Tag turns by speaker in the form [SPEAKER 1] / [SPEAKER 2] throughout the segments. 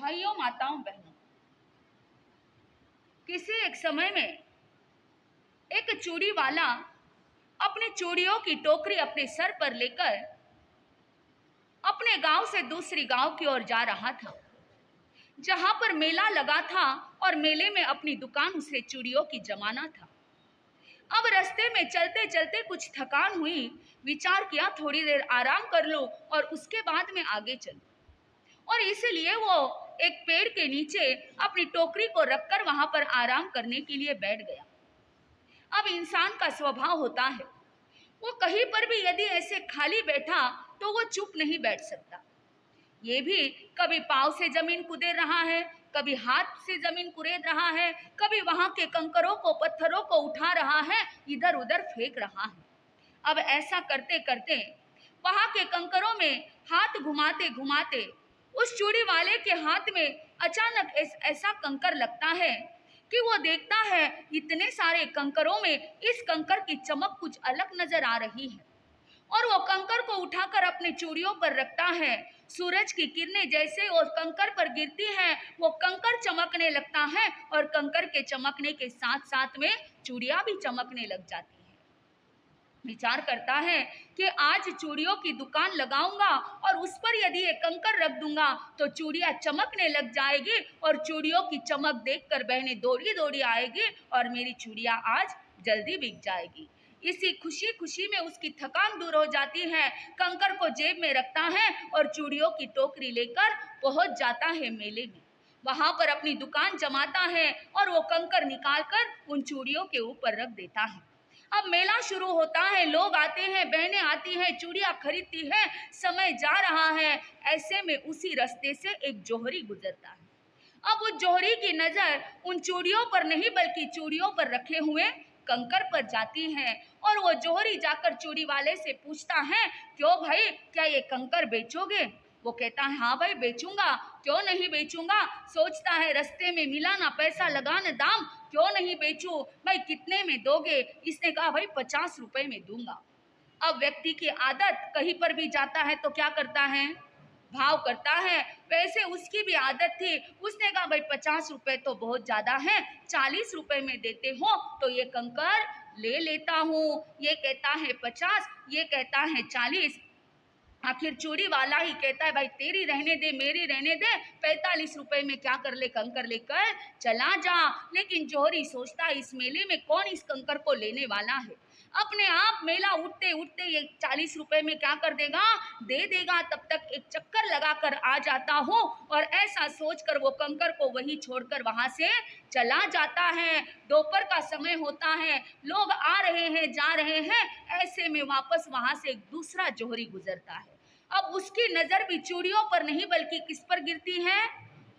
[SPEAKER 1] भाइयों, माताओं, बहनों, किसी एक समय में एक चूड़ी वाला अपनी चूड़ियों की टोकरी अपने सर पर लेकर अपने गांव से दूसरी गांव की ओर जा रहा था, जहां पर मेला लगा था और मेले में अपनी दुकान उसे चूड़ियों की जमाना था। अब रास्ते में चलते चलते कुछ थकान हुई, विचार किया थोड़ी देर आराम कर लो और उसके बाद में आगे चलो, और इसलिए वो एक पेड़ के नीचे अपनी टोकरी को रखकर वहां पर आराम करने के लिए बैठ गया। अब इंसान का स्वभाव होता है, वो कहीं पर भी यदि ऐसे खाली बैठा तो वो चुप नहीं बैठ सकता। ये भी कभी पांव से जमीन कुदेद रहा है, कभी हाथ से जमीन कुरेद रहा है, कभी वहां के कंकरों को पत्थरों को उठा रहा है, इधर उधर फेंक रहा है। अब ऐसा करते करते वहां के कंकरों में हाथ घुमाते घुमाते उस चूड़ी वाले के हाथ में अचानक ऐसा कंकर लगता है कि वो देखता है इतने सारे कंकरों में इस कंकर की चमक कुछ अलग नजर आ रही है, और वो कंकर को उठाकर अपने चूड़ियों पर रखता है। सूरज की किरणें जैसे उस कंकर पर गिरती हैं, वो कंकर चमकने लगता है और कंकर के चमकने के साथ साथ में चूड़ियां भी चमकने लग जाती हैं। विचार करता है कि आज चूड़ियों की दुकान लगाऊंगा और उस पर यदि एक कंकर रख दूंगा तो चूड़ियां चमकने लग जाएगी, और चूड़ियों की चमक देखकर बहनें दौड़ी दौड़ी आएगी और मेरी चूड़ियां आज जल्दी बिक जाएगी। इसी खुशी खुशी में उसकी थकान दूर हो जाती है, कंकर को जेब में रखता है और चूड़ियों की टोकरी लेकर पहुंच जाता है मेले में। वहां पर अपनी दुकान जमाता है और वो कंकर निकालकर उन चूड़ियों के ऊपर रख देता है। अब मेला शुरू होता है, लोग आते हैं, बहनें आती हैं, चूड़ियां खरीदती हैं, समय जा रहा है। ऐसे में उसी रास्ते से एक जोहरी गुजरता है। अब उस जोहरी की नजर उन चूड़ियों पर नहीं बल्कि चूड़ियों पर रखे हुए कंकर पर जाती है, और वो जोहरी जाकर चूड़ी वाले से पूछता है, क्यों भाई, क्या ये कंकर बेचोगे? वो कहता है, हाँ भाई बेचूंगा, क्यों नहीं बेचूंगा। सोचता है रास्ते में मिला ना पैसा लगा ना दाम, क्यों नहीं बेचूं, भाई कितने में दोगे? इसने कहा, भाई 50 रुपए में दूंगा। अब व्यक्ति की आदत, कहीं पर भी जाता है तो क्या करता है, भाव करता है। वैसे उसकी भी आदत थी, उसने कहा भाई 50 रुपए तो बहुत ज्यादा है, 40 रुपए में देते हो तो ये कंकर ले लेता हूँ। ये कहता है 50, ये कहता है 40। आखिर चूड़ी वाला ही कहता है, भाई तेरी रहने दे, मेरी रहने दे, 45 रुपए में क्या कर ले, कंकर लेकर चला जा। लेकिन जोहरी सोचता है इस मेले में कौन इस कंकर को लेने वाला है। अपने आप मेला उठते उठते ये 40 रुपए में क्या कर देगा, दे देगा। तब तक एक चक्कर लगाकर आ जाता हूँ, और ऐसा सोचकर वो कंकर को वहीं छोड़कर वहां से चला जाता है। दोपहर का समय होता है, लोग आ रहे हैं, जा रहे हैं। ऐसे में वापस वहां से एक दूसरा जोहरी गुजरता है। अब उसकी नजर भी चूड़ियों पर नहीं बल्कि किस पर गिरती है,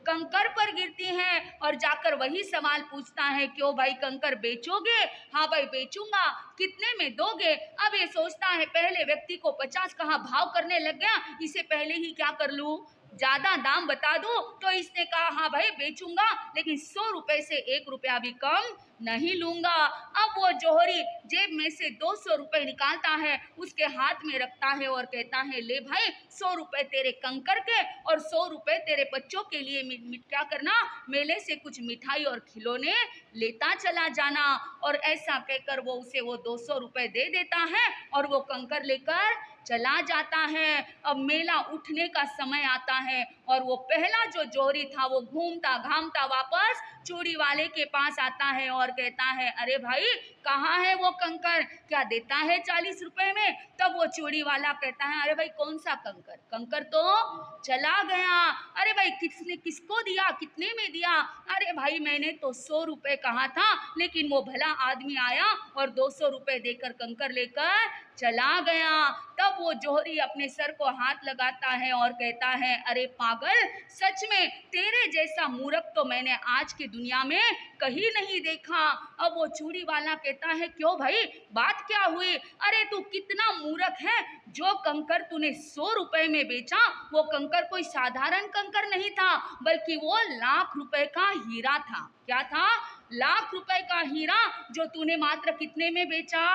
[SPEAKER 1] कंकर पर गिरती है, और जाकर वही सवाल पूछता है, क्यों भाई कंकर बेचोगे? हाँ भाई बेचूंगा, कितने में दोगे? अब ये सोचता है पहले व्यक्ति को 50 कहा, भाव करने लग गया, इसे पहले ही क्या कर लूं, ज्यादा दाम बता दो। तो इसने कहा, हाँ भाई बेचूंगा, लेकिन 100 रुपए से 1 रुपया भी कम नहीं लूंगा। अब वो जोहरी जेब में से 200 रुपए निकालता है, उसके हाथ में रखता है और कहता है, ले भाई 100 रुपए तेरे कंकर के और 100 रुपए तेरे बच्चों के लिए क्या करना, मेले से कुछ मिठाई और खिलौने लेता चला जाना। और ऐसा कहकर वो उसे वो 200 रुपए दे देता है और वो कंकर लेकर चला जाता है। अब मेला उठने का समय आता है, और वो पहला जो जोहरी था वो घूमता घामता वापस चूड़ी वाले के पास आता है और कहता है, अरे भाई कहाँ है वो कंकर, क्या देता है 40 रुपए में? तब वो चूड़ी वाला कहता है, अरे भाई कौन सा कंकर, कंकर तो चला गया। अरे भाई किसने किसको दिया, कितने में दिया? अरे भाई मैंने तो 100 रुपए कहा था, लेकिन वो भला आदमी आया और 200 रुपए देकर कंकर लेकर चला गया। तब वो जोहरी अपने सर को हाथ लगाता है और कहता है, अरे पागल, सच में तेरे जैसा मूर्ख तो मैंने आज की दुनिया में कहीं नहीं देखा। अब वो चूड़ी वाला कहता है, क्यों भाई, बात क्या हुई? अरे तू कितना मूर्ख है, जो कंकर तूने 100 रुपए में बेचा वो कंकर कोई साधारण कंकर नहीं था, बल्कि वो लाख रुपए का हीरा था। क्या था? लाख रुपए का हीरा, जो तूने मात्र कितने में बेचा,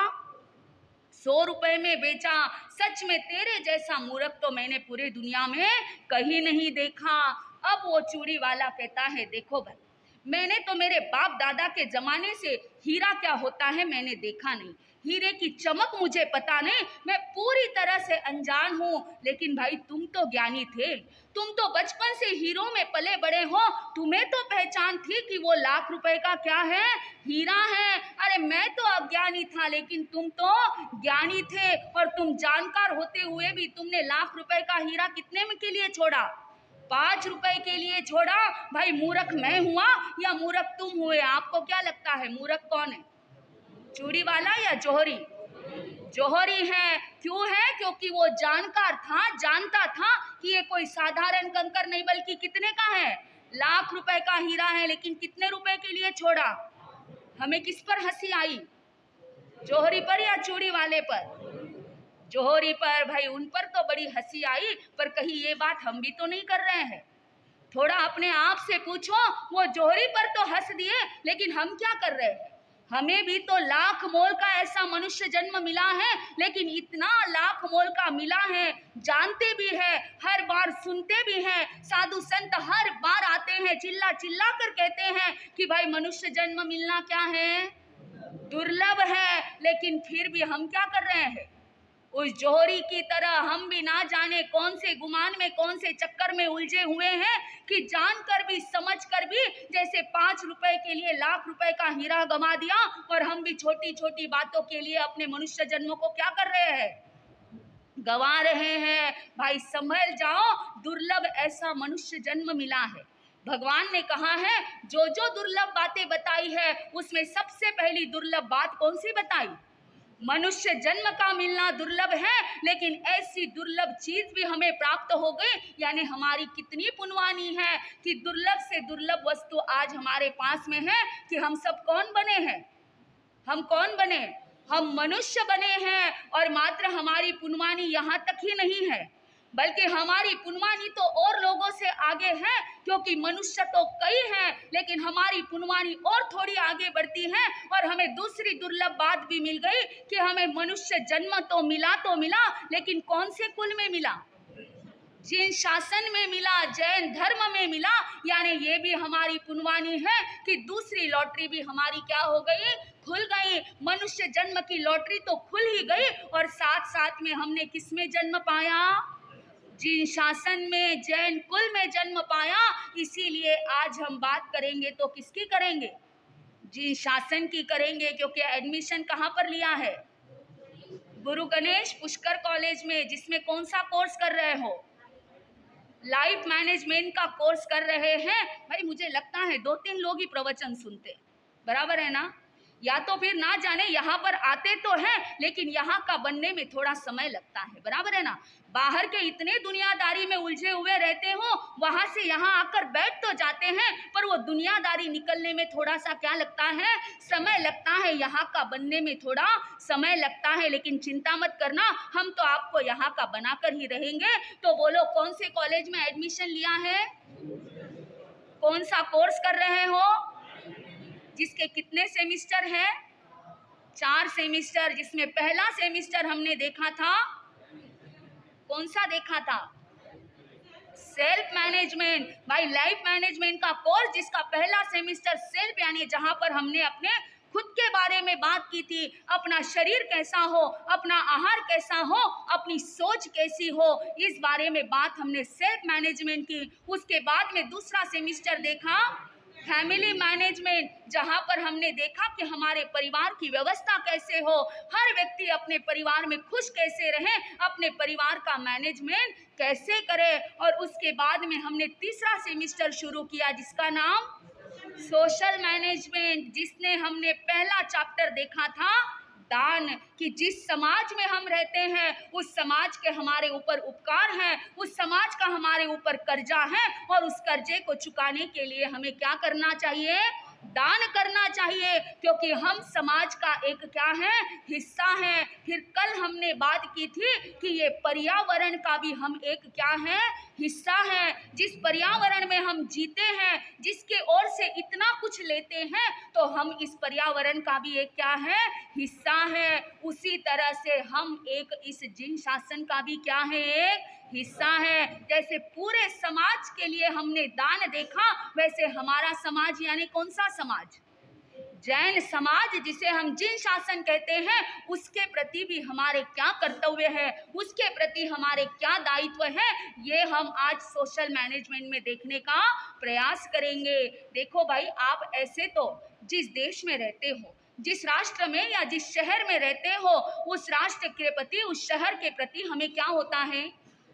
[SPEAKER 1] 100 रुपए में बेचा। सच में तेरे जैसा मूर्ख तो मैंने पूरे दुनिया में कहीं नहीं देखा। अब वो चूड़ी वाला कहता है, देखो भाई, मैंने तो मेरे बाप दादा के जमाने से हीरा क्या होता है मैंने देखा नहीं, हीरे की चमक मुझे पता नहीं, मैं पूरी तरह से अनजान हूँ। लेकिन भाई तुम तो ज्ञानी थे, तुम तो बचपन से हीरो में पले बड़े हो, तुम्हें तो पहचान थी कि वो लाख रुपए का क्या है, हीरा है। अरे मैं तो अज्ञानी था, लेकिन तुम तो ज्ञानी थे, और तुम जानकार होते हुए भी तुमने लाख रुपए का हीरा कितने में के लिए छोड़ा? 5 रुपए के लिए छोड़ा। भाई मूर्ख मैं हुआ या मूर्ख तुम हुए? आपको क्या लगता है मूर्ख कौन है, चूड़ी वाला या जौहरी? जौहरी है। क्यों है? क्योंकि वो जानकार था, जानता था कि ये कोई साधारण कंकर नहीं बल्कि कितने का है, लाख रुपए का हीरा है। लेकिन कितने रुपए के लिए छोड़ा? हमें किस पर हंसी आई, जौहरी पर या चूड़ी वाले पर? जौहरी पर। भाई उन पर तो बड़ी हंसी आई, पर कहीं ये बात हम भी तो नहीं कर रहे हैं? थोड़ा अपने आप से पूछो, वो जौहरी पर तो हंस दिए, लेकिन हम क्या कर रहे हैं? हमें भी तो लाख मोल का ऐसा मनुष्य जन्म मिला है, लेकिन इतना लाख मोल का मिला है, जानते भी है, हर बार सुनते भी हैं, साधु संत हर बार आते हैं, चिल्ला चिल्ला कर कहते हैं कि भाई मनुष्य जन्म मिलना क्या है, दुर्लभ है। लेकिन फिर भी हम क्या कर रहे हैं? उस जौहरी की तरह हम भी ना जाने कौन से गुमान में, कौन से चक्कर में उलझे हुए हैं कि जानकर भी समझ कर भी जैसे 5 रुपए के लिए लाख रुपए का हीरा गंवा दिया, और हम भी छोटी छोटी बातों के लिए अपने मनुष्य जन्मों को क्या कर रहे हैं, गंवा रहे हैं। भाई संभल जाओ, दुर्लभ ऐसा मनुष्य जन्म मिला है। भगवान ने कहा है जो जो दुर्लभ बातें बताई है, उसमें सबसे पहली दुर्लभ बात कौन सी बताई? मनुष्य जन्म का मिलना दुर्लभ है। लेकिन ऐसी दुर्लभ चीज भी हमें प्राप्त हो गई, यानी हमारी कितनी पुण्यवानी है कि दुर्लभ से दुर्लभ वस्तु आज हमारे पास में है। कि हम सब कौन बने हैं? हम कौन बने? हम मनुष्य बने हैं। और मात्र हमारी पुण्यवानी यहाँ तक ही नहीं है, बल्कि हमारी पुण्यवानी तो और लोगों से आगे है, क्योंकि मनुष्य तो कई हैं, लेकिन हमारी पुण्यवानी और थोड़ी आगे बढ़ती है। और हमें दूसरी दुर्लभ बात भी मिल गई कि हमें मनुष्य जन्म तो मिला, लेकिन कौन से कुल में मिला? जिन शासन में मिला, जैन धर्म में मिला। यानी ये भी हमारी पुण्यवानी है कि दूसरी लॉटरी भी हमारी क्या हो गई, खुल गई। मनुष्य जन्म की लॉटरी तो खुल ही गई, और साथ साथ में हमने किस में जन्म पाया? जिन शासन में, जैन कुल में जन्म पाया। इसीलिए आज हम बात करेंगे तो किसकी करेंगे? जिन शासन की करेंगे। क्योंकि एडमिशन कहाँ पर लिया है? गुरु गणेश पुष्कर कॉलेज में। जिसमें कौन सा कोर्स कर रहे हो? लाइफ मैनेजमेंट का कोर्स कर रहे हैं। भाई मुझे लगता है 2-3 लोग ही प्रवचन सुनते, बराबर है ना? या तो फिर ना जाने यहाँ पर आते तो हैं, लेकिन यहाँ का बनने में थोड़ा समय लगता है, बराबर है ना? बाहर के इतने दुनियादारी में उलझे हुए रहते हो, वहां से यहाँ आकर बैठ तो जाते हैं, पर वो दुनियादारी निकलने में थोड़ा सा क्या लगता है, समय लगता है। यहाँ का बनने में थोड़ा समय लगता है। लेकिन चिंता मत करना, हम तो आपको यहाँ का बनाकर ही रहेंगे। तो बोलो कौन से कॉलेज में एडमिशन लिया है? कौन सा कोर्स कर रहे हो? जिसके कितने सेमिस्टर हैं? 4 सेमिस्टर। जिसमें पहला सेमिस्टर हमने देखा था, कौन सा देखा था? Self management. भाई लाइफ मैनेजमेंट का कोर्स जिसका पहला सेमिस्टर सेल्फ, यानी जहां पर हमने अपने खुद के बारे में बात की थी, अपना शरीर कैसा हो, अपना आहार कैसा हो, अपनी सोच कैसी हो, इस बारे में बात हमने सेल्फ मैनेजमेंट की। उसके बाद में दूसरा सेमिस्टर देखा फैमिली मैनेजमेंट, जहां पर हमने देखा कि हमारे परिवार की व्यवस्था कैसे हो, हर व्यक्ति अपने परिवार में खुश कैसे रहे, अपने परिवार का मैनेजमेंट कैसे करे। और उसके बाद में हमने तीसरा सेमिस्टर शुरू किया जिसका नाम सोशल मैनेजमेंट, जिसने हमने पहला चैप्टर देखा था दान, कि जिस समाज में हम रहते हैं उस समाज के हमारे ऊपर उपकार हैं, उस समाज का हमारे ऊपर कर्जा है, और उस कर्जे को चुकाने के लिए हमें क्या करना चाहिए? दान करना चाहिए, क्योंकि हम समाज का एक क्या है, हिस्सा है। फिर कल हमने बात की थी कि ये पर्यावरण का भी हम एक क्या है, हिस्सा है। जिस पर्यावरण में हम जीते हैं, जिसके ओर से इतना कुछ लेते हैं, तो हम इस पर्यावरण का भी एक क्या है, हिस्सा है। उसी तरह से हम एक इस जिन शासन का भी क्या है, एक हिस्सा है। जैसे पूरे समाज के लिए हमने दान देखा, वैसे हमारा समाज यानी कौन सा समाज? जैन समाज, जिसे हम जिन शासन कहते हैं, उसके प्रति भी हमारे क्या कर्तव्य है, उसके प्रति हमारे क्या दायित्व है, ये हम आज सोशल मैनेजमेंट में देखने का प्रयास करेंगे। देखो भाई, आप ऐसे तो जिस देश में रहते हो, जिस राष्ट्र में या जिस शहर में रहते हो, उस राष्ट्र के प्रति, उस शहर के प्रति हमें क्या होता है?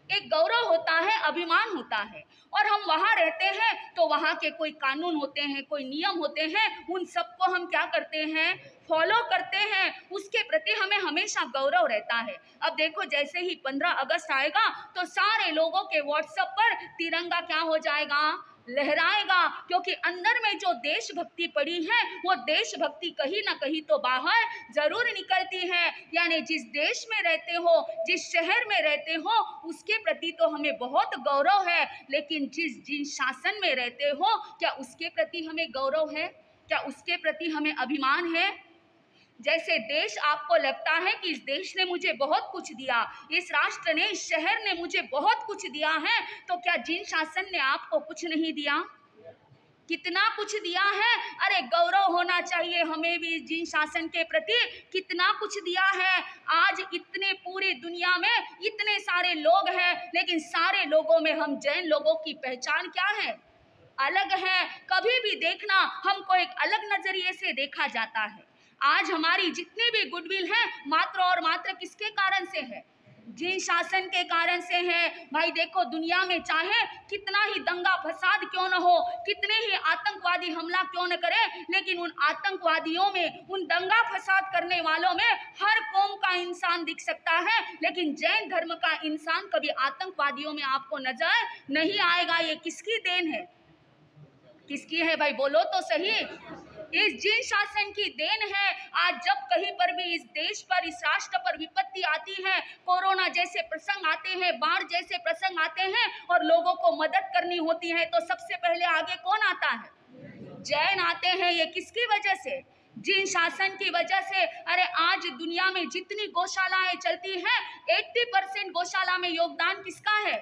[SPEAKER 1] एक गौरव होता है, अभिमान होता है। और हम वहाँ रहते हैं तो वहाँ के कोई कानून होते हैं, कोई नियम होते हैं, उन सबको हम क्या करते हैं? फॉलो करते हैं। उसके प्रति हमें हमेशा गौरव रहता है। अब देखो, जैसे ही 15 अगस्त आएगा तो सारे लोगों के व्हाट्सएप पर तिरंगा क्या हो जाएगा? लहराएगा, क्योंकि अंदर में जो देशभक्ति पड़ी है, वो देशभक्ति कहीं ना कहीं तो बाहर जरूर निकलती है। यानी जिस देश में रहते हो, जिस शहर में रहते हो, उसके प्रति तो हमें बहुत गौरव है, लेकिन जिन शासन में रहते हो, क्या उसके प्रति हमें गौरव है? क्या उसके प्रति हमें अभिमान है? जैसे देश आपको लगता है कि इस देश ने मुझे बहुत कुछ दिया, इस राष्ट्र ने, इस शहर ने मुझे बहुत कुछ दिया है, तो क्या जिन शासन ने आपको कुछ नहीं दिया? कितना कुछ दिया है। अरे गौरव होना चाहिए हमें भी जिन शासन के प्रति, कितना कुछ दिया है। आज इतने पूरी दुनिया में इतने सारे लोग हैं, लेकिन सारे लोगों में हम जैन लोगों की पहचान क्या है? अलग है। कभी भी देखना, हमको एक अलग नजरिए से देखा जाता है। आज हमारी जितनी भी गुडविल है, मात्र और मात्र किसके कारण से है? जिन शासन के कारण से है। भाई देखो, दुनिया में चाहे कितना ही दंगा फसाद क्यों न हो, कितने ही आतंकवादी हमला क्यों न करे, लेकिन उन आतंकवादियों में, उन दंगा फसाद करने वालों में हर कौम का इंसान दिख सकता है, लेकिन जैन धर्म का इंसान कभी आतंकवादियों में आपको नजर नहीं आएगा। ये किसकी देन है? किसकी है भाई? बोलो तो सही। इस जिन शासन की देन है। आज जब कहीं पर भी इस देश पर, इस राष्ट्र पर विपत्ति आती है, कोरोना जैसे प्रसंग आते हैं, बाढ़ जैसे प्रसंग आते हैं, और लोगों को मदद करनी होती है, तो सबसे पहले आगे कौन आता है? जैन आते हैं। ये किसकी वजह से? जिन शासन की वजह से। अरे आज दुनिया में जितनी गौशालाएं चलती हैं, 80% गौशाला में योगदान किसका है?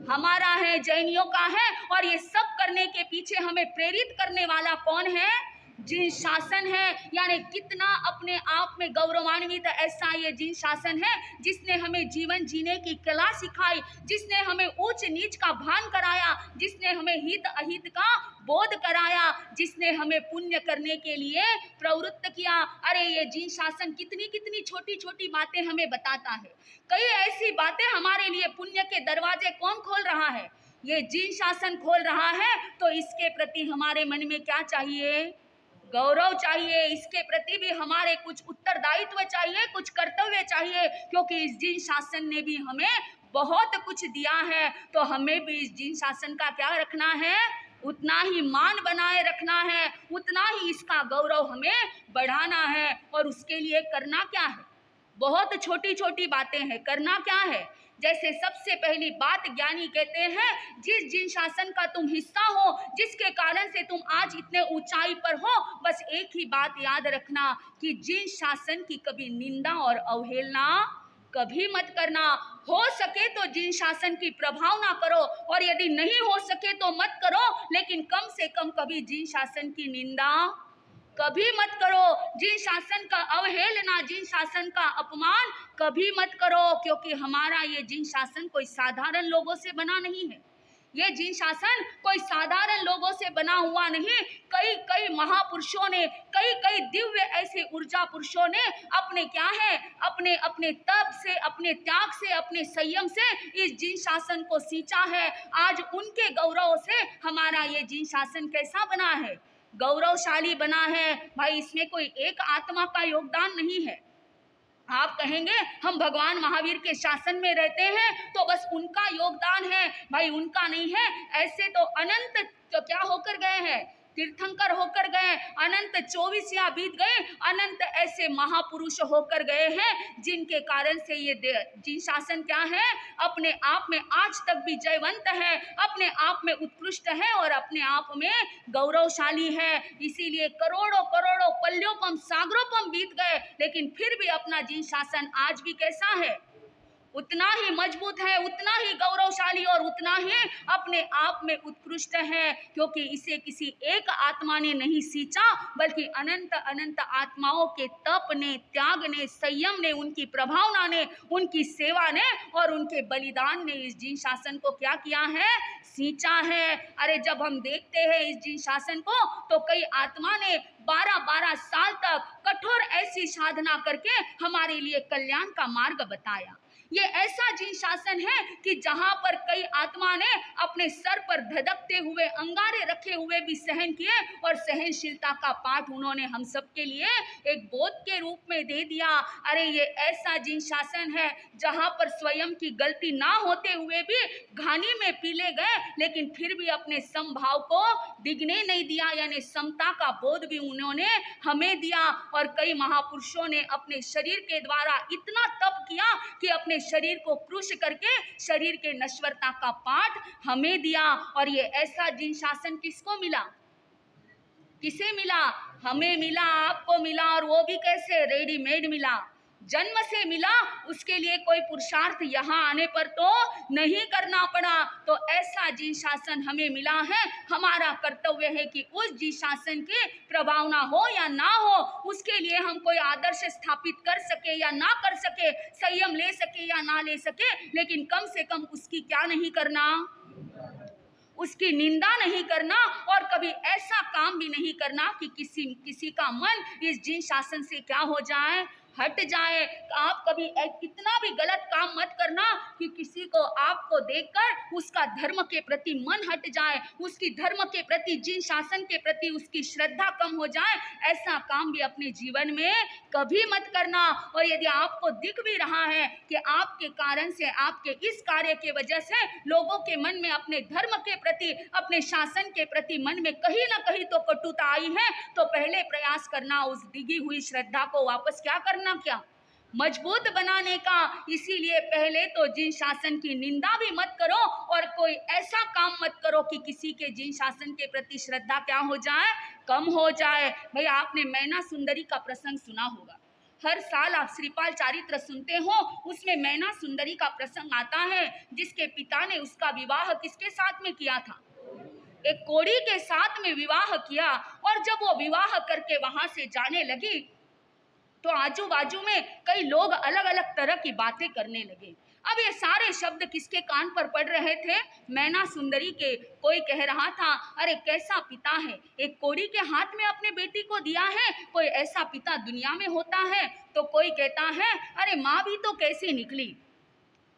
[SPEAKER 1] हमारा है, जैनियों का है। और ये सब करने के पीछे हमें प्रेरित करने वाला कौन है? जिन शासन है। यानी कितना अपने आप में गौरवान्वित ऐसा ये जिन शासन है, जिसने हमें जीवन जीने की कला सिखाई, जिसने हमें ऊंच नीच का भान कराया, जिसने हमें हित अहित का बोध कराया, जिसने हमें पुण्य करने के लिए प्रवृत्त किया। अरे ये जिन शासन कितनी कितनी छोटी छोटी बातें हमें बताता है। कई ऐसी बातें हमारे लिए पुण्य के दरवाजे कौन खोल रहा है? ये जिन शासन खोल रहा है। तो इसके प्रति हमारे मन में क्या चाहिए? गौरव चाहिए। इसके प्रति भी हमारे कुछ उत्तरदायित्व चाहिए, कुछ कर्तव्य चाहिए, क्योंकि इस जिन शासन ने भी हमें बहुत कुछ दिया है। तो हमें भी इस जिन शासन का क्या रखना है? उतना ही मान बनाए रखना है, उतना ही इसका गौरव हमें बढ़ाना है। और उसके लिए करना क्या है? बहुत छोटी छोटी बातें हैं। करना क्या है? जैसे सबसे पहली बात ज्ञानी कहते हैं, जिस जिन शासन का तुम हिस्सा हो, जिसके कारण से तुम आज इतने ऊंचाई पर हो, बस एक ही बात याद रखना कि जिन शासन की कभी निंदा और अवहेलना कभी मत करना। हो सके तो जिन शासन की प्रभाव ना करो, और यदि नहीं हो सके तो मत करो, लेकिन कम से कम कभी जिन शासन की निंदा कभी मत करो। जिन शासन का अवहेलना, जिन शासन का अपमान कभी मत करो, क्योंकि हमारा ये जिन शासन कोई साधारण लोगों से बना नहीं है। ये जिन शासन कोई साधारण लोगों से बना हुआ नहीं। कई कई महापुरुषों ने, कई कई दिव्य ऐसे ऊर्जा पुरुषों ने अपने क्या है, अपने अपने तप से, अपने त्याग से, अपने संयम से इस जिन शासन को सींचा है। आज उनके गौरव से हमारा ये जिन शासन कैसा बना है? गौरवशाली बना है। भाई इसमें कोई एक आत्मा का योगदान नहीं है। आप कहेंगे हम भगवान महावीर के शासन में रहते हैं तो बस उनका योगदान है। भाई उनका नहीं है। ऐसे तो अनंत तो क्या होकर गए हैं? तीर्थंकर होकर गए। अनंत 24 बीत गए। अनंत ऐसे महापुरुष होकर गए हैं, जिनके कारण से ये जिन शासन क्या है? अपने आप में आज तक भी जयवंत है, अपने आप में उत्कृष्ट है, और अपने आप में गौरवशाली है। इसीलिए करोड़ों करोड़ों पल्योपम सागरोपम बीत गए, लेकिन फिर भी अपना जिन शासन आज भी कैसा है? उतना ही मजबूत है, उतना ही गौरवशाली और उतना ही अपने आप में उत्कृष्ट है, क्योंकि इसे किसी एक आत्मा ने नहीं सींचा, बल्कि अनंत अनंत आत्माओं के तप ने, त्याग ने, संयम ने, उनकी प्रभावना ने, उनकी सेवा ने और उनके बलिदान ने इस जिन शासन को क्या किया है? सींचा है। अरे जब हम देखते हैं इस जिन शासन को, तो कई आत्मा ने 12-12 साल तक कठोर ऐसी साधना करके हमारे लिए कल्याण का मार्ग बताया। ये ऐसा जिन शासन है कि जहां पर कई आत्मा ने अपने सर पर धधकते हुए अंगारे रखे हुए भी सहन किए और सहनशीलता का पाठ उन्होंने हम सबके लिए एक बोध के रूप में दे दिया। अरे ये ऐसा जिन शासन है जहां पर स्वयं की गलती ना होते हुए भी घानी में पीले गए, लेकिन फिर भी अपने समभाव को दिखने नहीं दिया, यानी समता का बोध भी उन्होंने हमें दिया। और कई महापुरुषों ने अपने शरीर के द्वारा इतना तप किया कि अपने शरीर को क्रूश करके शरीर के नश्वरता का पाठ हमें दिया। और ये ऐसा जिन शासन किसको मिला? किसे मिला? हमें मिला, आपको मिला। और वो भी कैसे? रेडीमेड मिला, जन्म से मिला। उसके लिए कोई पुरुषार्थ यहाँ आने पर तो नहीं करना पड़ा। तो ऐसा जिन शासन हमें मिला है, हमारा कर्तव्य है कि उस जिन शासन की प्रभावना हो या ना हो, उसके लिए हम कोई आदर्श स्थापित कर सके या ना कर सके, संयम ले सके या ना ले सके, लेकिन कम से कम उसकी क्या नहीं करना? उसकी निंदा नहीं करना। और कभी ऐसा काम भी नहीं करना कि किसी का मन इस जिन शासन से क्या हो जाए? हट जाए। आप कभी कितना भी गलत काम मत करना कि किसी को आपको देखकर उसका धर्म के प्रति मन हट जाए, उसकी धर्म के प्रति, जिन शासन के प्रति उसकी श्रद्धा कम हो जाए। ऐसा काम भी अपने जीवन में कभी मत करना। और यदि आपको दिख भी रहा है कि आपके कारण से, आपके इस कार्य के वजह से लोगों के मन में अपने धर्म के प्रति, अपने शासन के प्रति मन में कहीं ना कहीं तो कटुता आई है, तो पहले प्रयास करना उस डिगी हुई श्रद्धा को वापस क्या करना? क्या? मजबूत बनाने का। इसीलिए पहले तो जिन शासन की निंदा भी मत करो और कोई ऐसा काम मत करो कि किसी के जिन शासन के प्रति श्रद्धा क्या हो जाए? कम हो जाए। भाई आपने मैना सुंदरी का प्रसंग सुना होगा। हर साल आप श्रीपाल चारित्र सुनते हो, उसमें मैना सुंदरी का प्रसंग आता है, जिसके पिता ने उसका विवाह किसके साथ में किया था? एक कोड़ी के साथ में विवाह किया। और जब वो विवाह करके वहां से जाने लगी, तो आजू बाजू में कई लोग अलग अलग तरह की बातें करने लगे। अब ये सारे शब्द किसके कान पर पड़ रहे थे? मैना सुंदरी के। कोई कह रहा था, अरे कैसा पिता है, एक कोड़ी के हाथ में अपने बेटी को दिया है, कोई ऐसा पिता दुनिया में होता है? तो कोई कहता है, अरे माँ भी तो कैसी निकली,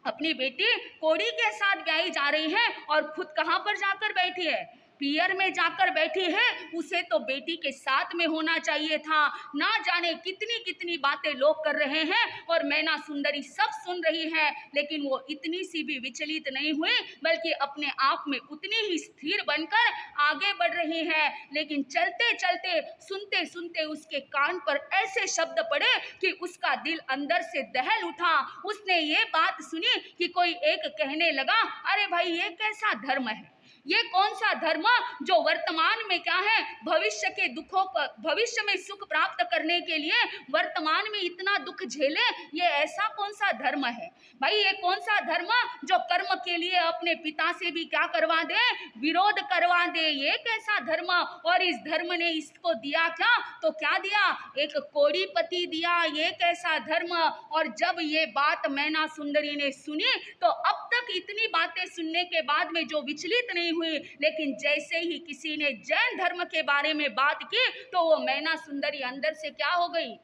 [SPEAKER 1] अपनी बेटी कोड़ी के साथ ब्याही जा रही है और खुद कहाँ पर जाकर बैठी है? पियर में जाकर बैठी है। उसे तो बेटी के साथ में होना चाहिए था। ना जाने कितनी कितनी बातें लोग कर रहे हैं और मैना सुंदरी सब सुन रही है, लेकिन वो इतनी सी भी विचलित नहीं हुई, बल्कि अपने आप में उतनी ही स्थिर बनकर आगे बढ़ रही है। लेकिन चलते चलते, सुनते सुनते उसके कान पर ऐसे शब्द पड़े कि उसका दिल अंदर से दहल उठा। उसने ये बात सुनी कि कोई एक कहने लगा, अरे भाई ये कैसा धर्म है, ये कौन सा धर्म जो वर्तमान में क्या है, भविष्य के दुखों पर, भविष्य में सुख प्राप्त करने के लिए वर्तमान में इतना दुख झेले, ये ऐसा कौन सा धर्म है? भाई ये कौन सा धर्म जो कर्म के लिए अपने पिता से भी क्या करवा दे? विरोध करवा दे। ये कैसा धर्म? और इस धर्म ने इसको दिया क्या? तो क्या दिया? एक कोड़ी पति दिया। ये कैसा धर्म? और जब ये बात मैना सुंदरी ने सुनी, तो अब तक इतनी बातें सुनने के बाद में जो विचलित नहीं हुई, लेकिन जैसे ही किसी ने जैन धर्म के बारे में बात की, तो वो मैना सुंदरी अंदर से क्या हो गई?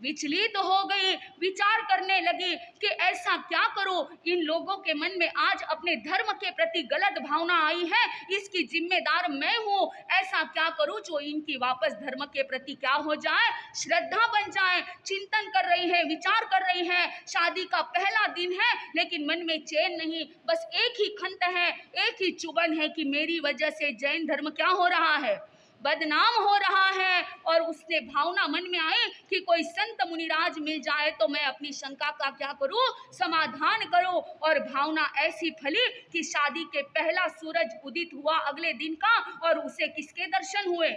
[SPEAKER 1] विचलित हो गई। विचार करने लगी कि ऐसा क्या करूं, इन लोगों के मन में आज अपने धर्म के प्रति गलत भावना आई है, इसकी जिम्मेदार मैं हूं। ऐसा क्या करूं जो इनकी वापस धर्म के प्रति क्या हो जाए? श्रद्धा बन जाए। चिंतन कर रही है, विचार कर रही है। शादी का पहला दिन है, लेकिन मन में चैन नहीं, बस एक ही खंत है, एक ही चुभन है कि मेरी वजह से जैन धर्म क्या हो रहा है? बदनाम हो रहा है। और उसने भावना मन में आई कि कोई संत मुनिराज मिल जाए तो मैं अपनी शंका का क्या करूं? समाधान करूं। और भावना ऐसी फली कि शादी के पहला सूरज उदित हुआ अगले दिन का, और उसे किसके दर्शन हुए?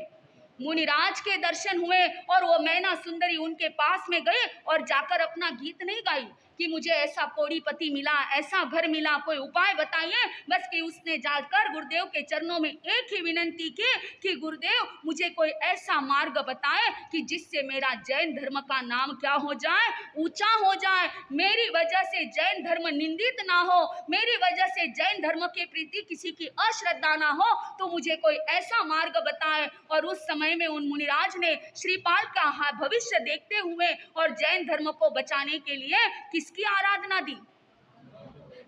[SPEAKER 1] मुनिराज के दर्शन हुए। और वो मैना सुंदरी उनके पास में गई और जाकर अपना गीत नहीं गाई, कि मुझे ऐसा कोड़ी पति मिला, ऐसा घर मिला, कोई उपाय बताइए। बस कि उसने जाकर गुरुदेव के चरणों में एक ही विनंती की कि गुरुदेव मुझे कोई ऐसा मार्ग बताए कि जिससे मेरा जैन धर्म का नाम क्या हो जाए, ऊंचा हो जाए, मेरी वजह से जैन धर्म निंदित ना हो, मेरी वजह से जैन धर्म के प्रति किसी की अश्रद्धा ना हो, तो मुझे कोई ऐसा मार्ग बताए। और उस समय में उन मुनिराज ने श्रीपाल का भविष्य देखते हुए और जैन धर्म को बचाने के लिए किसकी आराधना दी?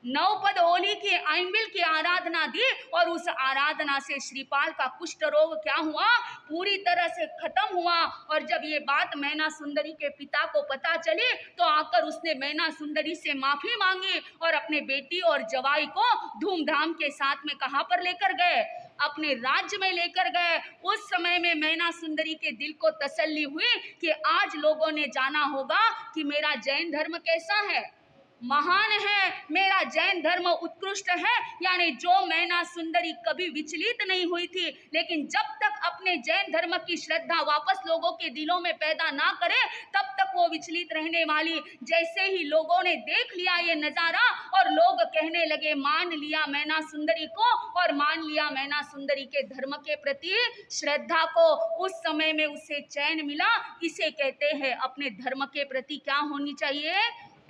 [SPEAKER 1] नवपद ओली की आइंबिल की आराधना दी। और उस आराधना से श्रीपाल का कुष्ठ रोग क्या हुआ? पूरी तरह से खत्म हुआ। और जब ये बात मैना सुंदरी के पिता को पता चली तो आकर उसने मैना सुंदरी से माफी मांगी और अपने बेटी और जवाई को धूमधाम के साथ में कहां पर लेकर गए? अपने राज्य में लेकर गए। उस समय में मैना सुंदरी के दिल को तसल्ली हुई कि आज लोगों ने जाना होगा कि मेरा जैन धर्म कैसा है, महान है, मेरा जैन धर्म उत्कृष्ट है। यानी जो मैना सुंदरी कभी विचलित नहीं हुई थी, लेकिन जब तक अपने जैन धर्म की श्रद्धा वापस लोगों के दिलों में पैदा ना करे तब तक वो विचलित रहने वाली। जैसे ही लोगों ने देख लिया ये नजारा और लोग कहने लगे मान लिया मैना सुंदरी को और मान लिया मैना सुंदरी के धर्म के प्रति श्रद्धा को, उस समय में उसे चैन मिला। इसे कहते हैं अपने धर्म के प्रति क्या होनी चाहिए?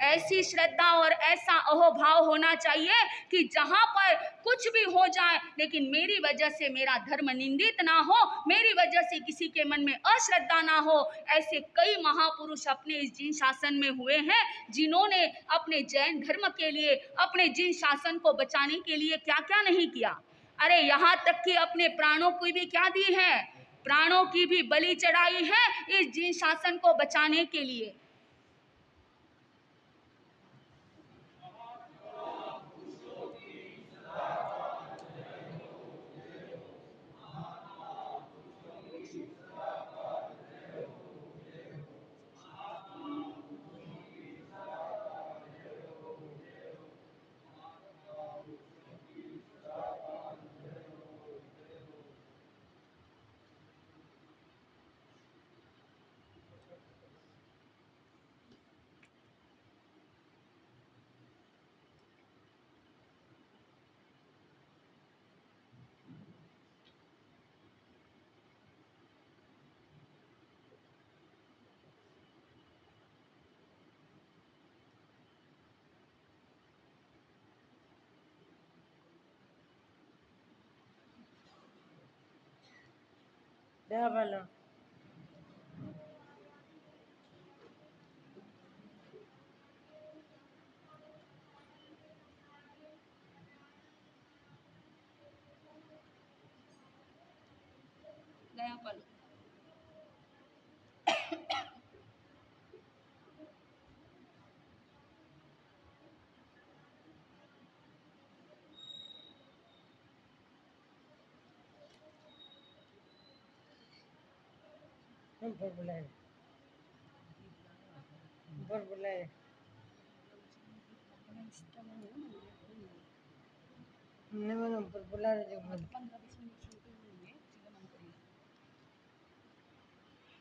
[SPEAKER 1] ऐसी श्रद्धा और ऐसा अहोभाव होना चाहिए कि जहां पर कुछ भी हो जाए लेकिन मेरी वजह से मेरा धर्म निंदित ना हो, मेरी वजह से किसी के मन में अश्रद्धा ना हो। ऐसे कई महापुरुष अपने इस जिन शासन में हुए हैं जिन्होंने अपने जैन धर्म के लिए, अपने जिन शासन को बचाने के लिए क्या क्या नहीं किया। अरे यहाँ तक कि अपने प्राणों की भी क्या दी है, प्राणों की भी बलि चढ़ाई है इस जिन शासन को बचाने के लिए।
[SPEAKER 2] Dábalo.
[SPEAKER 1] गया पल
[SPEAKER 2] Por bulan. Por bulan. Naman por bulan yung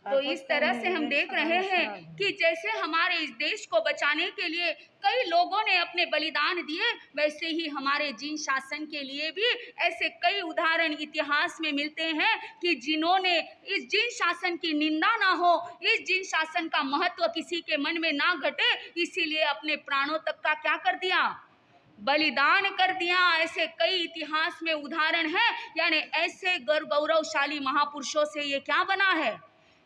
[SPEAKER 1] तो इस तरह से हम देख रहे हैं कि जैसे हमारे इस देश को बचाने के लिए कई लोगों ने अपने बलिदान दिए, वैसे ही हमारे जिन शासन के लिए भी ऐसे कई उदाहरण इतिहास में मिलते हैं कि जिन्होंने इस जिन शासन की निंदा ना हो, इस जिन शासन का महत्व किसी के मन में ना घटे, इसीलिए अपने प्राणों तक का क्या कर दिया, बलिदान कर दिया। ऐसे कई इतिहास में उदाहरण है। यानी ऐसे गौरवशाली महापुरुषों से ये क्या बना है,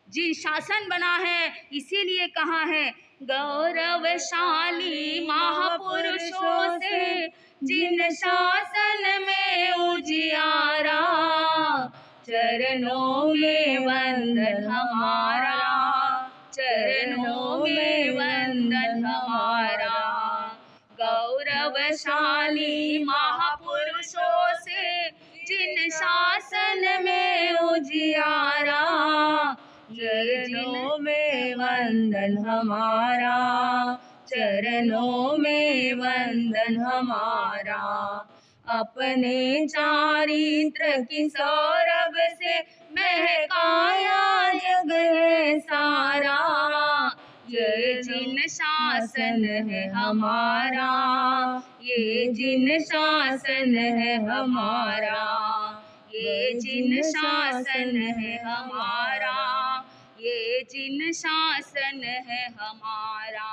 [SPEAKER 1] जिन शासन बना है। इसीलिए कहा है गौरवशाली महापुरुषों से जिन शासन में उजियारा, चरणों में वंदन हमारा, चरणों में वंदन हमारा। गौरवशाली महापुरुषों से जिन शासन में उजियारा, चरणों में वंदन हमारा, चरणों में वंदन हमारा। अपने चारित्र की सौरभ से महकाया जग है सारा, ये जिन शासन है हमारा, ये जिन शासन है हमारा, ये जिन शासन है हमारा, ये जिन शासन है हमारा।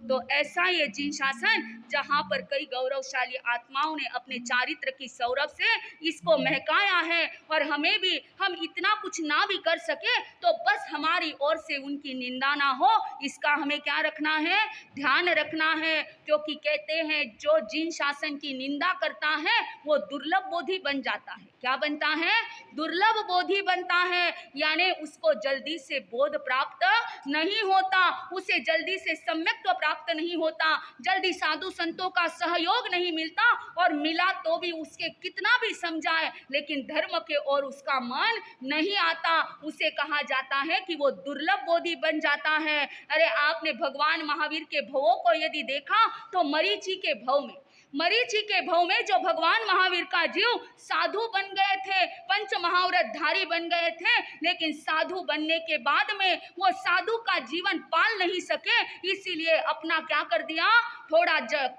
[SPEAKER 1] तो ऐसा ये जिन शासन जहाँ पर कई गौरवशाली आत्माओं ने अपने चारित्र की सौरभ से इसको महकाया है, और हमें भी, हम इतना कुछ ना भी कर सके तो बस हमारी ओर से उनकी निंदा ना हो, इसका हमें क्या रखना है, ध्यान रखना है। क्योंकि कहते हैं जो जिन शासन की निंदा करता है वो दुर्लभ बोधि बन जाता है। क्या बनता है? दुर्लभ बोधि बनता है, यानी उसको जल्दी से बोध प्राप्त नहीं होता, उसे जल्दी से सम्यक्त्व प्राप्त नहीं होता, जल्दी साधु संतों का सहयोग नहीं मिलता, और मिला तो भी उसके कितना भी समझाए लेकिन धर्म के ओर उसका मन नहीं आता। उसे कहा जाता है कि वो दुर्लभ बोधि बन जाता है। अरे आपने भगवान महावीर के भवों को यदि देखा तो मरीचि के भव में, मरीचि के भव में जो भगवान महावीर का जीव साधु बन गए थे, पंच महाव्रतधारी बन गए थे, लेकिन साधु बनने के बाद में वो साधु का जीवन पाल नहीं सके, इसीलिए अपना क्या कर दिया, थोड़ा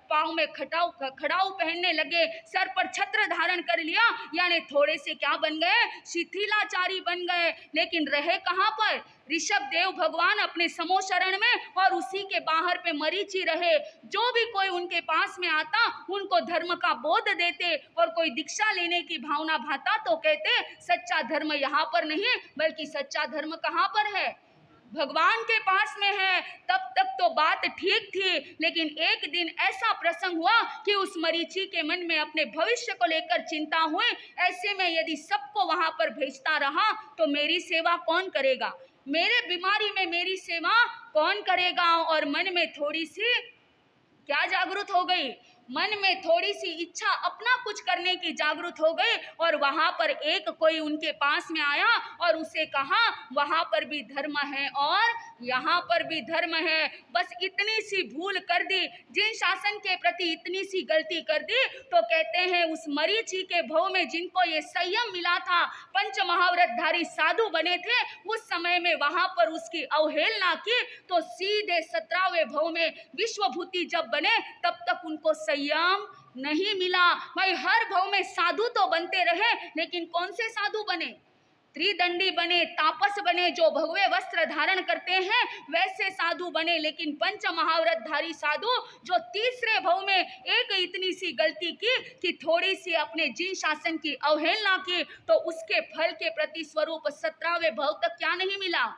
[SPEAKER 1] पाँव में खड़ाऊ पहनने लगे, सर पर छत्र धारण कर लिया, यानी थोड़े से क्या बन गए, शिथिलाचारी बन गए। लेकिन रहे कहाँ पर? ऋषभ देव भगवान अपने समो शरण में, और उसी के बाहर पे मरीचि रहे। जो भी कोई उनके पास में आता उनको धर्म का बोध देते, और कोई दीक्षा लेने की भावना भाता तो कहते सच्चा धर्म यहाँ पर नहीं, बल्कि सच्चा धर्म कहाँ पर है, भगवान के पास में है। तब तक तो बात ठीक थी, लेकिन एक दिन ऐसा प्रसंग हुआ कि उस मरीचि के मन में अपने भविष्य को लेकर चिंता हुई। ऐसे में यदि सबको वहां पर भेजता रहा तो मेरी सेवा कौन करेगा, मेरे बीमारी में मेरी सेवा कौन करेगा। और मन में थोड़ी सी क्या जागृत हो गई, मन में थोड़ी सी इच्छा अपना कुछ करने की जागृत हो गई, और वहां पर एक कोई उनके पास में आया और उसे कहा वहां पर भी धर्म है और यहाँ पर भी धर्म है। बस इतनी सी भूल कर दी, जिन शासन के प्रति इतनी सी गलती कर दी, तो कहते हैं उस मरीचि के भव में जिनको ये संयम मिला था, पंच महाव्रतधारी साधु बने थे, उस समय में वहां पर उसकी अवहेलना की, तो सीधे 17वें भव में विश्वभूति जब बने तब तक उनको संयम नहीं मिला। भाई हर भव में साधु तो बनते रहे, लेकिन कौन से साधु बने, त्रिदंडी बने, तापस बने, जो भगवे वस्त्र धारण करते हैं वैसे साधु बने। लेकिन पंच महाव्रतधारी साधु जो तीसरे भव में एक इतनी सी गलती की कि थोड़ी सी अपने जिन शासन की अवहेलना की, तो उसके फल के प्रति स्वरूप 17वें भव तक क्या नहीं मिला,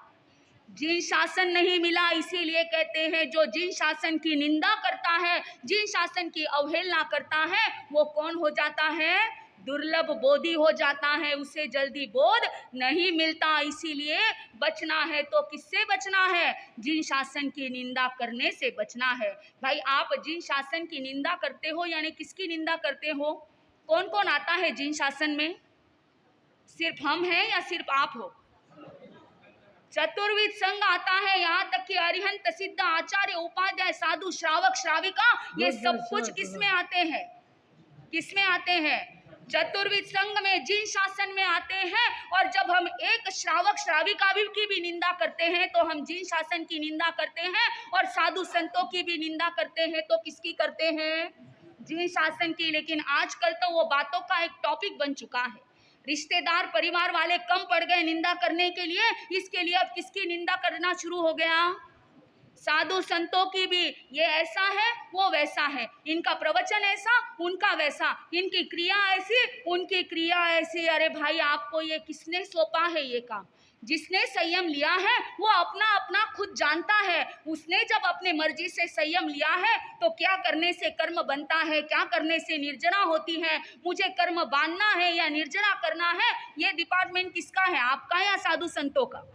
[SPEAKER 1] जिन शासन नहीं मिला। इसीलिए कहते हैं जो जिन शासन की निंदा करता है, जिन शासन की अवहेलना करता है, वो कौन हो जाता है, दुर्लभ बोधि हो जाता है, उसे जल्दी बोध नहीं मिलता। इसीलिए बचना है तो किससे बचना है, जिन शासन की निंदा करने से बचना है। भाई आप जिन शासन की निंदा करते हो, यानी किसकी निंदा करते हो, कौन कौन आता है जिन शासन में, सिर्फ हम हैं या सिर्फ आप हो, चतुर्विद संघ आता है, यहाँ तक कि अरिहंत सिद्ध आचार्य उपाध्याय साधु श्रावक श्राविका, ये सब कुछ किसमें आते हैं, किसमें आते हैं, चतुर्विद संघ में, जिन शासन में आते हैं। और जब हम एक श्रावक श्राविका की भी निंदा करते हैं तो हम जिन शासन की निंदा करते हैं, और साधु संतों की भी निंदा करते हैं तो किसकी करते हैं, जिन शासन की। लेकिन आजकल तो वो बातों का एक टॉपिक बन चुका है, रिश्तेदार परिवार वाले कम पड़ गए निंदा करने के लिए, इसके लिए अब किसकी निंदा करना शुरू हो गया, साधु संतों की भी। ये ऐसा है वो वैसा है, इनका प्रवचन ऐसा उनका वैसा, इनकी क्रिया ऐसी उनकी क्रिया ऐसी। अरे भाई आपको ये किसने सौंपा है ये काम, जिसने संयम लिया है वो अपना अपना खुद जानता है। उसने जब अपने मर्जी से संयम लिया है तो क्या करने से कर्म बनता है, क्या करने से निर्जरा होती है, मुझे कर्म बांधना है या निर्जरा करना है, ये डिपार्टमेंट किसका है, आपका या साधु संतों का।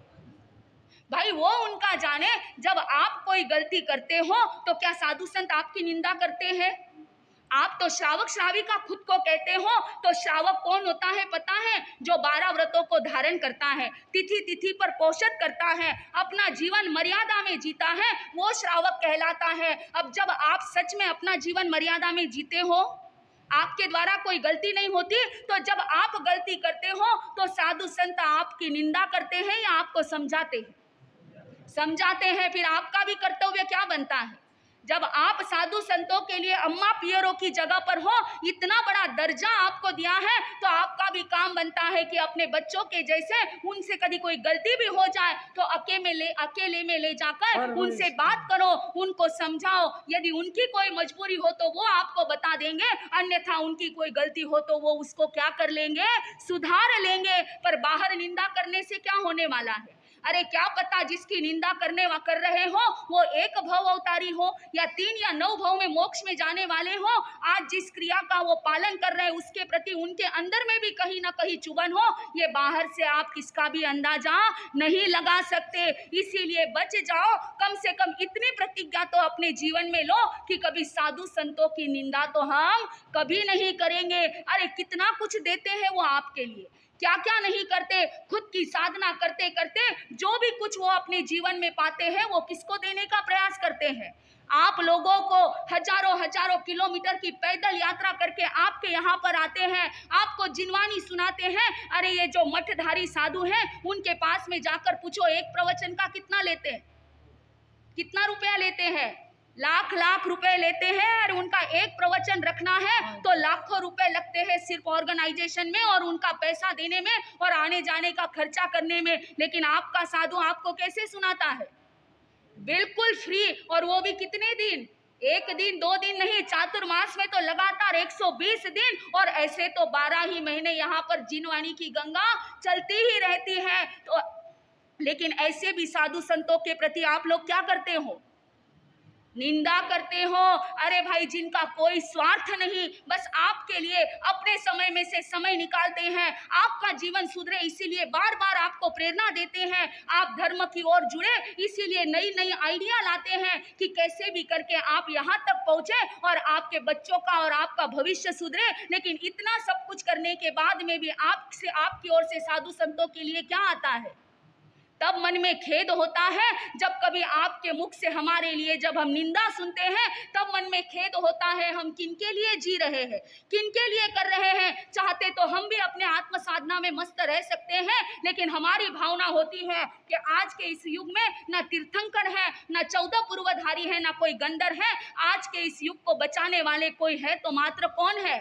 [SPEAKER 1] भाई वो उनका जाने। जब आप कोई गलती करते हो तो क्या साधु संत आपकी निंदा करते हैं, आप तो श्रावक श्राविका खुद को कहते हो। तो श्रावक कौन होता है पता है, जो 12 व्रतों को धारण करता है, तिथि तिथि पर पोषण करता है, अपना जीवन मर्यादा में जीता है, वो श्रावक कहलाता है। अब जब आप सच में अपना जीवन मर्यादा में जीते हो, आपके द्वारा कोई गलती नहीं होती, तो जब आप गलती करते हो तो साधु संत आपकी निंदा करते हैं या आपको समझाते हैं, समझाते हैं, फिर आपका भी कर्तव्य क्या बनता है? जब आप साधु संतों के लिए अम्मा पियरों की जगह पर हो, इतना बड़ा दर्जा आपको दिया है, तो आपका भी काम बनता है कि अपने बच्चों के जैसे उनसे कभी कोई गलती भी हो जाए तो अकेले में ले जाकर उनसे बात करो, उनको समझाओ। यदि उनकी कोई मजबूरी हो तो वो आपको बता देंगे, अन्यथा उनकी कोई गलती हो तो वो उसको क्या कर लेंगे, सुधार लेंगे। पर बाहर निंदा करने से क्या होने वाला है? अरे क्या पता जिसकी निंदा कर रहे हो वो एक भव अवतारी हो या 3 या 9 भव में मोक्ष में जाने वाले हो। आज जिस क्रिया का वो पालन कर रहे हैं उसके प्रति उनके अंदर में भी कहीं ना कहीं चुभन हो, ये बाहर से आप किसका भी अंदाजा नहीं लगा सकते। इसीलिए बच जाओ, कम से कम इतनी प्रतिज्ञा तो अपने जीवन में लो कि कभी साधु संतों की निंदा तो हम कभी नहीं करेंगे। अरे कितना कुछ देते हैं वो आपके लिए, क्या क्या नहीं करते। खुद की साधना करते करते जो भी कुछ वो अपने जीवन में पाते हैं वो किसको देने का प्रयास करते हैं? आप लोगों को हजारों किलोमीटर की पैदल यात्रा करके आपके यहाँ पर आते हैं, आपको जिनवानी सुनाते हैं। अरे ये जो मठधारी साधु हैं उनके पास में जाकर पूछो एक प्रवचन का कितना लेते हैं, कितना रुपया लेते हैं? लाख रुपए लेते हैं। और उनका एक प्रवचन रखना है तो लाखों रुपए लगते हैं सिर्फ ऑर्गेनाइजेशन में और उनका पैसा देने में और आने जाने का खर्चा करने में। लेकिन आपका साधु आपको कैसे सुनाता है? बिल्कुल फ्री, और वो भी कितने दिन? 1 दिन 2 दिन नहीं, चातुर्मास में तो लगातार 120 दिन, और ऐसे तो 12 ही महीने यहाँ पर जिनवानी की गंगा चलती ही रहती है। तो लेकिन ऐसे भी साधु संतों के प्रति आप लोग क्या करते हो? निंदा करते हो। अरे भाई जिनका कोई स्वार्थ नहीं, बस आपके लिए अपने समय में से समय निकालते हैं, आपका जीवन सुधरे इसीलिए बार बार आपको प्रेरणा देते हैं, आप धर्म की ओर जुड़े इसीलिए नई नई आइडिया लाते हैं कि कैसे भी करके आप यहाँ तक पहुँचे और आपके बच्चों का और आपका भविष्य सुधरे। लेकिन इतना सब कुछ करने के बाद में भी आपकी ओर से साधु संतों के लिए क्या आता है? तब मन में खेद होता है जब कभी आपके मुख से हमारे लिए जब हम निंदा सुनते हैं, तब मन में खेद होता है हम किनके लिए जी रहे हैं, किनके लिए कर रहे हैं। चाहते तो हम भी अपने आत्म साधना में मस्त रह सकते हैं, लेकिन हमारी भावना होती है कि आज के इस युग में न तीर्थंकर है, न 14 पूर्वधारी है, न कोई गंधर है। आज के इस युग को बचाने वाले कोई है तो मात्र कौन है?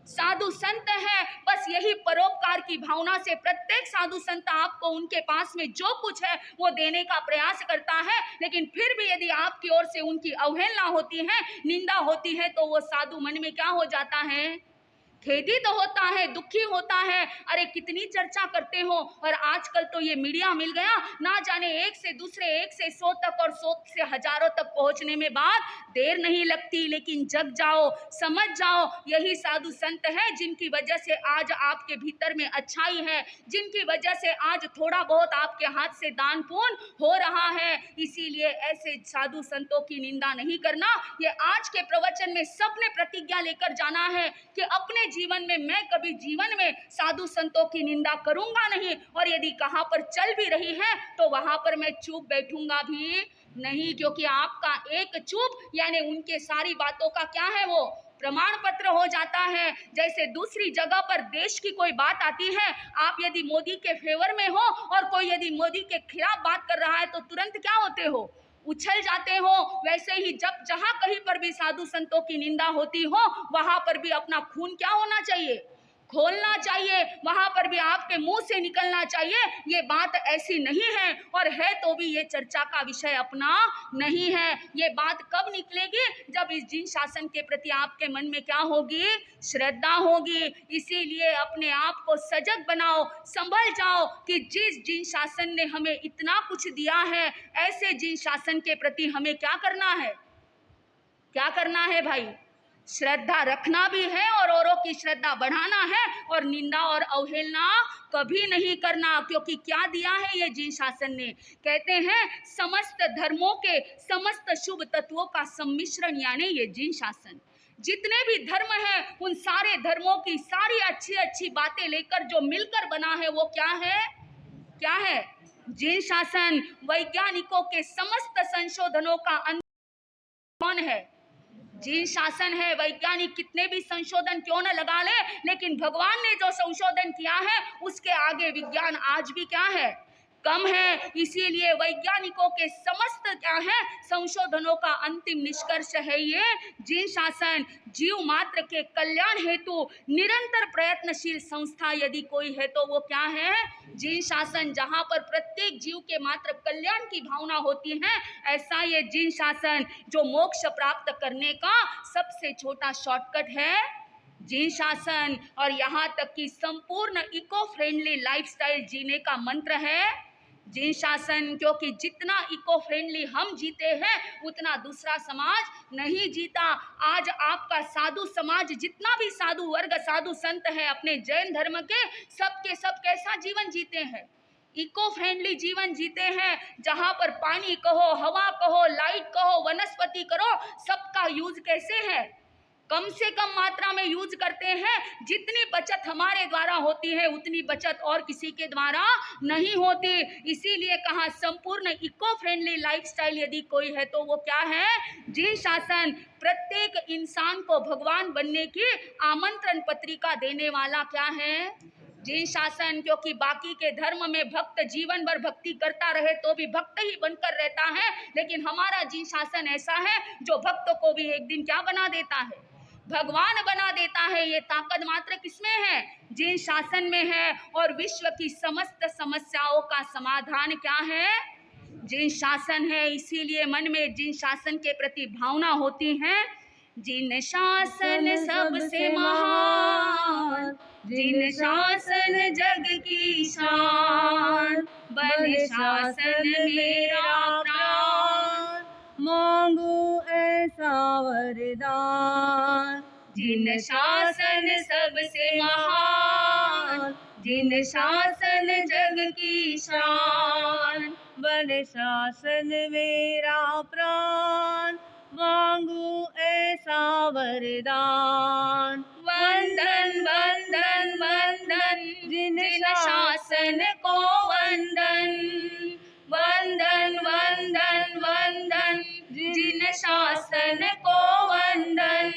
[SPEAKER 1] साधु संत है। बस यही परोपकार की भावना से प्रत्येक साधु संत आपको उनके पास में जो कुछ है वो देने का प्रयास करता है। लेकिन फिर भी यदि आपकी ओर से उनकी अवहेलना होती है, निंदा होती है, तो वो साधु मन में क्या हो जाता है? खेदित होता है, दुखी होता है। अरे कितनी चर्चा करते हो, और आजकल तो ये मीडिया मिल गया, ना जाने एक से दूसरे, एक से 100 तक और 100 से हजारों तक पहुंचने में बाद देर नहीं लगती। लेकिन जग जाओ, समझ जाओ, यही साधु संत है जिनकी वजह से आज आपके भीतर में अच्छाई है, जिनकी वजह से आज थोड़ा बहुत आपके हाथ से दान पुण्य हो रहा है। इसीलिए ऐसे साधु संतों की निंदा नहीं करना। ये आज के प्रवचन में सबने प्रतिज्ञा लेकर जाना है कि अपने जीवन में मैं कभी जीवन में साधु संतों की निंदा करूंगा नहीं, और यदि कहां पर चल भी रही है तो वहां पर मैं चुप बैठूंगा भी नहीं, क्योंकि आपका एक चुप यानी उनके सारी बातों का क्या है, वो प्रमाण पत्र हो जाता है। जैसे दूसरी जगह पर देश की कोई बात आती है, आप यदि मोदी के फेवर में हो और कोई यदि मोदी के खिलाफ बात कर रहा है तो तुरंत क्या होते हो? उछल जाते हो। वैसे ही जब जहां कहीं पर भी साधु संतों की निंदा होती हो वहां पर भी अपना खून क्या होना चाहिए? खोलना चाहिए। वहां पर भी आपके मुंह से निकलना चाहिए ये बात ऐसी नहीं है, और है तो भी ये चर्चा का विषय अपना नहीं है। ये बात कब निकलेगी? जब इस जिन शासन के प्रति आपके मन में क्या होगी? श्रद्धा होगी। इसीलिए अपने आप को सजग बनाओ, संभल जाओ कि जिस जिन शासन ने हमें इतना कुछ दिया है, ऐसे जिन शासन के प्रति हमें क्या करना है? क्या करना है भाई? श्रद्धा रखना भी है और औरों की श्रद्धा बढ़ाना है, और निंदा और अवहेलना कभी नहीं करना। क्योंकि क्या दिया है ये जिन शासन ने? कहते हैं समस्त धर्मों के समस्त शुभ तत्वों का सम्मिश्रण यानी ये जिन शासन। जितने भी धर्म हैं उन सारे धर्मों की सारी अच्छी अच्छी बातें लेकर जो मिलकर बना है वो क्या है? क्या है? जिन शासन। वैज्ञानिकों के समस्त संशोधनों का कौन है? जिन शासन है। वैज्ञानिक कितने भी संशोधन क्यों न लगा ले, लेकिन भगवान ने जो संशोधन किया है उसके आगे विज्ञान आज भी क्या है? कम है। इसीलिए वैज्ञानिकों के समस्त क्या है संशोधनों का अंतिम निष्कर्ष है ये जीन शासन जीव मात्र के कल्याण हेतु निरंतर प्रयत्नशील संस्था यदि कोई है तो वो क्या है, जीन शासन। जहां पर प्रत्येक जीव के मात्र कल्याण की भावना होती है, ऐसा ये जीन शासन जो मोक्ष प्राप्त करने का सबसे छोटा शॉर्टकट है, जीन शासन। और यहाँ तक कि संपूर्ण इको फ्रेंडली लाइफस्टाइल जीने का मंत्र है जीन शासन, क्योंकि जितना इको फ्रेंडली हम जीते हैं उतना दूसरा समाज नहीं जीता। आज आपका साधु समाज जितना भी साधु वर्ग साधु संत है अपने जैन धर्म के सब कैसा जीवन जीते हैं, इको फ्रेंडली जीवन जीते हैं, जहां पर पानी कहो, हवा कहो, लाइट कहो, वनस्पति करो, सबका यूज कैसे है, कम से कम मात्रा में यूज करते हैं। जितनी बचत हमारे द्वारा होती है उतनी बचत और किसी के द्वारा नहीं होती। इसीलिए कहा संपूर्ण इको फ्रेंडली लाइफस्टाइल यदि कोई है तो वो क्या है, जीन शासन। प्रत्येक इंसान को भगवान बनने की आमंत्रण पत्रिका देने वाला क्या है, जीन शासन। क्योंकि बाकी के धर्म में भक्त जीवन भर भक्ति करता रहे तो भी भक्त ही बनकर रहता है, लेकिन हमारा जीन शासन ऐसा है जो भक्त को भी एक दिन क्या बना देता है, भगवान बना देता है। ये ताकत मात्र किसमें है, जीन शासन में है। और विश्व की समस्त समस्याओं का समाधान क्या है, जीन शासन है। इसीलिए मन में जीन शासन के प्रति भावना होती है, जीन शासन सबसे महान, जीन शासन जग की शान, बन शासन मेरा प्राण,
[SPEAKER 2] मांगू ऐसा वरदान।
[SPEAKER 1] जिन शासन सबसे महान, जिन शासन जग की शान,
[SPEAKER 2] बन शासन मेरा प्राण, मांगू ऐसा वरदान।
[SPEAKER 1] वंदन वंदन वंदन जिन शासन को वंदन, वंदन वंदन वंदन जिन शासन को वंदन,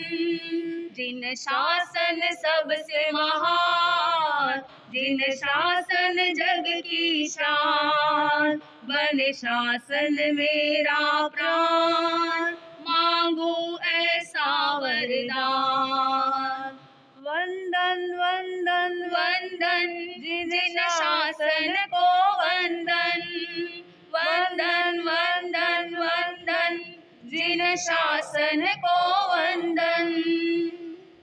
[SPEAKER 1] जिन शासन सबसे महान, जिन शासन जग की शान, बन शासन मेरा प्राण, मांगू ऐसा वरदान।
[SPEAKER 2] वंदन वंदन
[SPEAKER 1] वंदन जिन शासन को वंदन, वंदन वंदन वंदन जिन शासन को वंदन।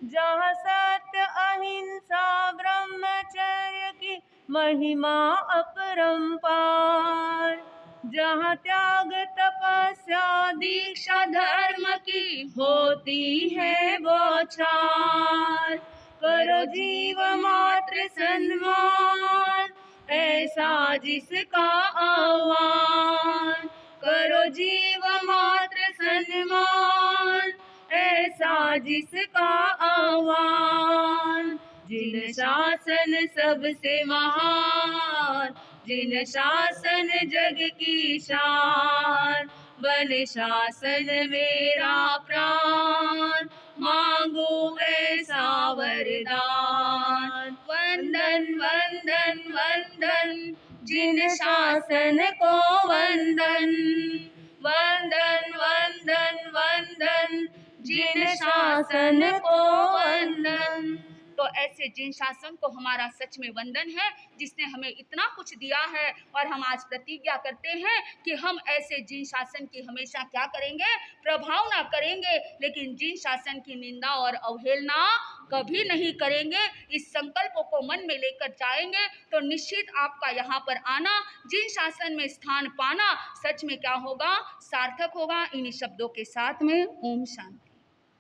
[SPEAKER 2] जहाँ सत्य अहिंसा ब्रह्मचर्य की महिमा अपरंपार, जहाँ त्याग तपस्या
[SPEAKER 1] दीक्षा धर्म की होती है बौछार,
[SPEAKER 2] करो जीव मात्र सन्मान, ऐसा जिसका आह्वान। करो जीव मात्र सन्मान, ऐसा जिसका आह्वान। जिन शासन सबसे महान, जिन शासन जग की शान, बन शासन मेरा प्राण, मांगू ऐसा वरदान।
[SPEAKER 1] वंदन वंदन वंदन जिन शासन को वंदन, वंदन वंदन वंदन जिन शासन को वंदन। तो ऐसे जिन शासन को हमारा सच में वंदन है, जिसने हमें इतना कुछ दिया है। और हम आज प्रतिज्ञा करते हैं कि हम ऐसे जिन शासन की हमेशा क्या करेंगे, प्रभावना करेंगे, लेकिन जिन शासन की निंदा और अवहेलना कभी नहीं करेंगे। इस संकल्प को मन में लेकर जाएंगे तो निश्चित आपका यहाँ पर आना, जिन शासन में स्थान पाना सच में क्या होगा, सार्थक होगा। इन्हीं शब्दों के साथ में ओम शांति।